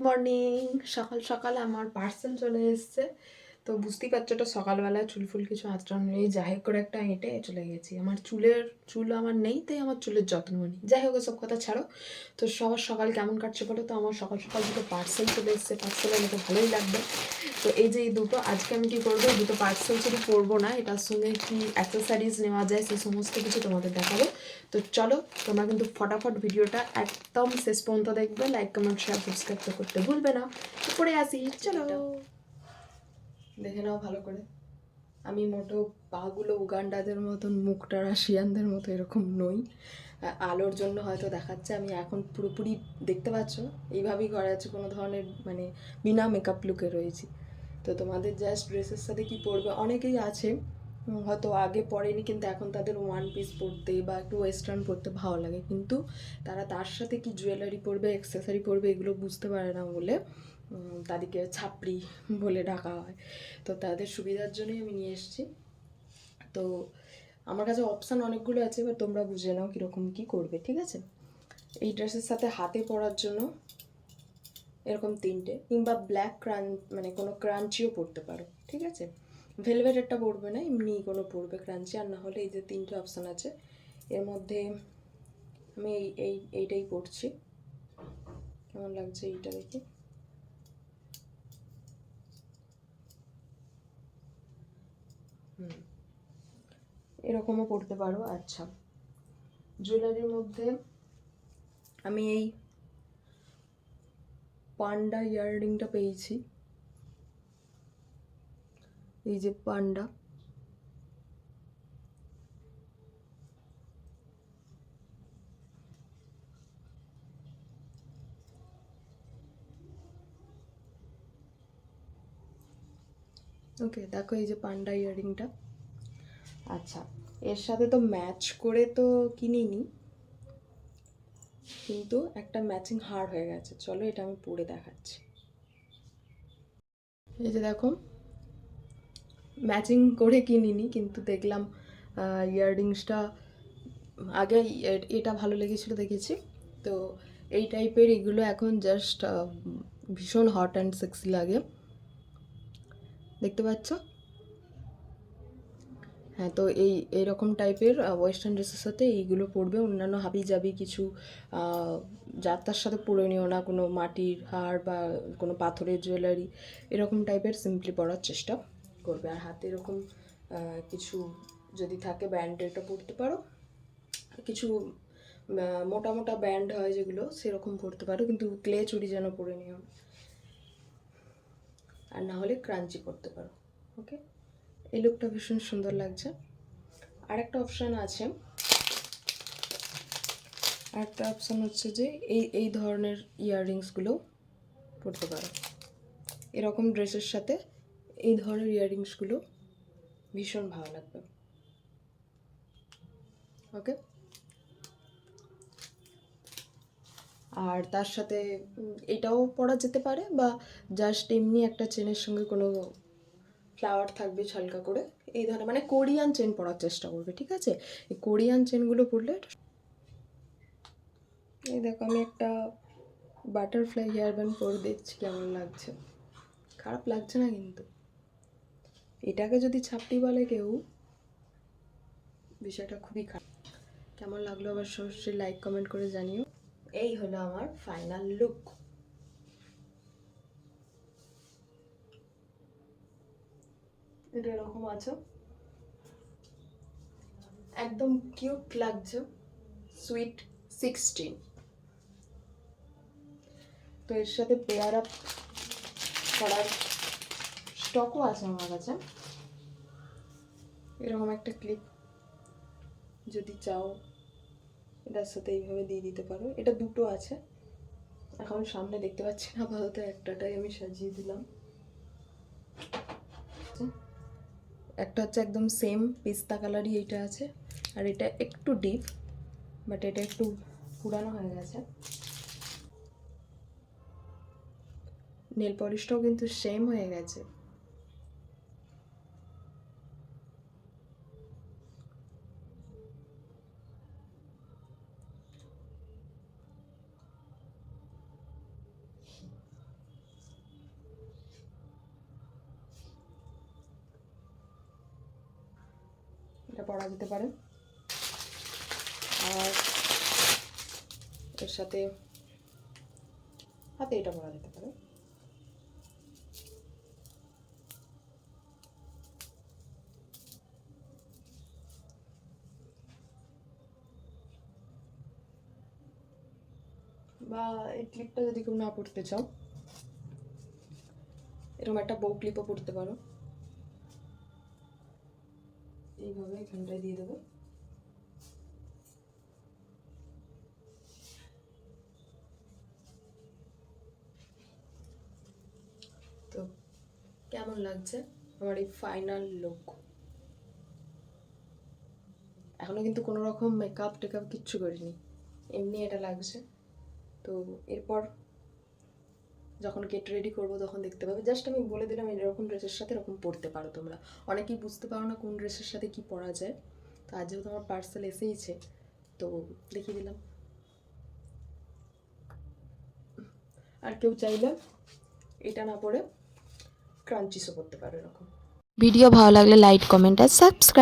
Morning. সকাল সকাল আমার পার্সেল চলে এসেছে। তো বুঝতেই পারছো, তো সকালবেলা চুলফুল কিছু আঁচড়ানো নেই, যাই হোক করে একটা হেঁটে চলে গেছি। আমার চুল আমার নেই, তাই আমার চুলের যত্ন নিই। যাই হোক, সব কথা ছাড়ো। তো সবার সকাল কেমন কাটছে বলো তো? আমার সকাল সকাল দুটো পার্সেল চলে এসেছে, পার্সেল আমাকে ভালোই লাগবে। তো এই যে এই দুটো, আজকে আমি কী করবো, দুটো পার্সেল শুধু করবো না, এটার সঙ্গে কি অ্যাক্সেসারিজ নেওয়া যায় সেই সমস্ত কিছু তোমাদের দেখাবো। তো চলো, তোমরা কিন্তু ফটাফট ভিডিওটা একদম শেষ পর্যন্ত দেখবে। লাইক কমেন্ট শেয়ার সাবস্ক্রাইব তো করতে ভুলবে না। পরে আসি, চলো দেখে নাও ভালো করে। আমি মোটেও পাগুলো উগান্ডাদের মতন, মুখটা রাশিয়ানদের মতো এরকম নই। আলোর জন্য হয়তো দেখাচ্ছে, আমি এখন পুরোপুরি দেখতে পাচ্ছ এইভাবেই ঘরে আছে, কোনো ধরনের মানে বিনা মেকআপ লুকে রয়েছি। তো তোমাদের জাস্ট ড্রেসের সাথে কি পরবে, অনেকেই আছে হয়তো আগে পরেনি, কিন্তু এখন তাদের ওয়ান পিস পরতে বা একটু ওয়েস্টার্ন পরতে ভালো লাগে, কিন্তু তারা তার সাথে কি জুয়েলারি পরবে, অ্যাক্সেসারি পরবে, এগুলো বুঝতে পারে না বলে তাদেরকে ছাপড়ি বলে ডাকা হয়। তো তাদের সুবিধার জন্যই আমি নিয়ে এসেছি। তো আমার কাছে অপশান অনেকগুলো আছে, এবার তোমরা বুঝে নাও কীরকম কী করবে, ঠিক আছে? এই ড্রেসের সাথে হাতে পরার জন্য এরকম তিনটে, কিংবা ব্ল্যাক মানে কোনো ক্রাঞ্চিও পরতে পারো, ঠিক আছে? ভেলভেটেরটা পরবে না, এমনি কোনো পরবে ক্রাঞ্চি। আর না হলে এই যে তিনটে অপশান আছে, এর মধ্যে আমি এইটাই পরছি। কেমন লাগছে এইটা দেখি। এরকমও পরতে পারো। আচ্ছা, জুয়েলারির মধ্যে আমি এই পান্ডা ইয়াররিংটা পেয়েছি, এই যে পান্ডা। ওকে, দেখো এই যে পান্ডা ইয়াররিংটা। আচ্ছা, এর সাথে তো ম্যাচ করে তো কিনিনি, কিন্তু একটা ম্যাচিং হার হয়ে গেছে। চলো এটা আমি পরে দেখাচ্ছি। এই যে দেখো, ম্যাচিং করে কিনিনি, কিন্তু দেখলাম ইয়াররিংসটা আগে এটা ভালো লেগেছিলো দেখেছি। তো এই টাইপের এগুলো এখন জাস্ট ভীষণ হট অ্যান্ড সেক্সি লাগে, দেখতে পাচ্ছ? হ্যাঁ, তো এইরকম টাইপের ওয়েস্টার্ন ড্রেসের সাথে এইগুলো পরবে। অন্যান্য হাবি জাবি কিছু যাত্রার সাথে পরে নিও না, কোনো মাটির হার বা কোনো পাথরের জুয়েলারি, এরকম টাইপের সিম্পলি পরার চেষ্টা করবে। আর হাতে এরকম কিছু যদি থাকে ব্যান্ড, এটা পরতে পারো। কিছু মোটা মোটা ব্যান্ড হয় যেগুলো, সেরকম পরতে পারো, কিন্তু ক্লে চুড়ি যেন পরে নিও, আর না হলে ক্রাঞ্চি করতে পারো। ওকে, এই লুকটা ভীষণ সুন্দর লাগছে। আরেকটা অপশান আছে, আরেকটা অপশান হচ্ছে যে এই ধরনের ইয়াররিংসগুলো পরতে পারো। এরকম ড্রেসের সাথে এই ধরনের ইয়াররিংসগুলো ভীষণ ভালো লাগবে। ওকে, আর তার সাথে এটাও পরা যেতে পারে, বা জাস্ট এমনি একটা চেনের সঙ্গে কোনো ফ্লাওয়ার থাকবে হালকা করে, এই ধরনের মানে কোরিয়ান চেন পরার চেষ্টা করবে, ঠিক আছে? এই কোরিয়ান চেনগুলো পরলে, এই দেখো আমি একটা বাটারফ্লাই হেয়ার ব্যান্ড পরে দেখছি কেমন লাগছে। খারাপ লাগছে না কিন্তু। এটাকে যদি ছাপটি বলে কেউ, বিষয়টা খুবই খারাপ। কেমন লাগলো আবার সরাসরি লাইক কমেন্ট করে জানিও। এই হলো আমার ফাইনাল লুক। এটা এরকম আছে, একদম কিউট লাগছে, সুইট 16। তো এর সাথে পেয়ার আপ করার স্টকও আছে আমার কাছে, এরকম একটা ক্লিপ যদি চাও এটার সাথে এইভাবে দিয়ে দিতে পারো। এটা দুটো আছে, এখন সামনে দেখতে পাচ্ছি না আপাতত, একটাটাই আমি সাজিয়ে দিলাম। একটা হচ্ছে একদম সেম পিস্তা কালারই এইটা আছে, আর এটা একটু ডিপ, বাট এটা একটু পুরানো হয়ে গেছে। নেল পলিশটাও কিন্তু সেম হয়ে গেছে। এটা পরা যেতে পারে। আর এর সাথে হাতে এটা পরা যেতে পারে। বা এই ক্লিপটা যদি কেউ না পড়তে চাও, এরকম একটা বউ ক্লিপও পড়তে পারো। এইভাবে এখানটায় দিয়ে দেবো। তো কেমন লাগছে আমার এই ফাইনাল লুক? এখনো কিন্তু কোনো রকম মেকআপ টেকআপ কিচ্ছু করিনি, এমনি এটা লাগছে। তো এরপর যখন গেট রেডি করবো তখন দেখতে পাবে। জাস্ট আমি বলে দিলাম এরকম ড্রেসের সাথে এরকম পরতে পারো তোমরা। অনেকেই বুঝতে পারো না কোন ড্রেসের সাথে কি পরা যায়। তো আজ যেহেতু আমার পার্সেল এসেইছে তো দেখিয়ে দিলাম। আর কেউ চাইলে এটা না পরে ক্রাঞ্চিসও করতে পারো এরকম। ভিডিও ভালো লাগলে লাইক, কমেন্ট আর সাবস্ক্রাইব।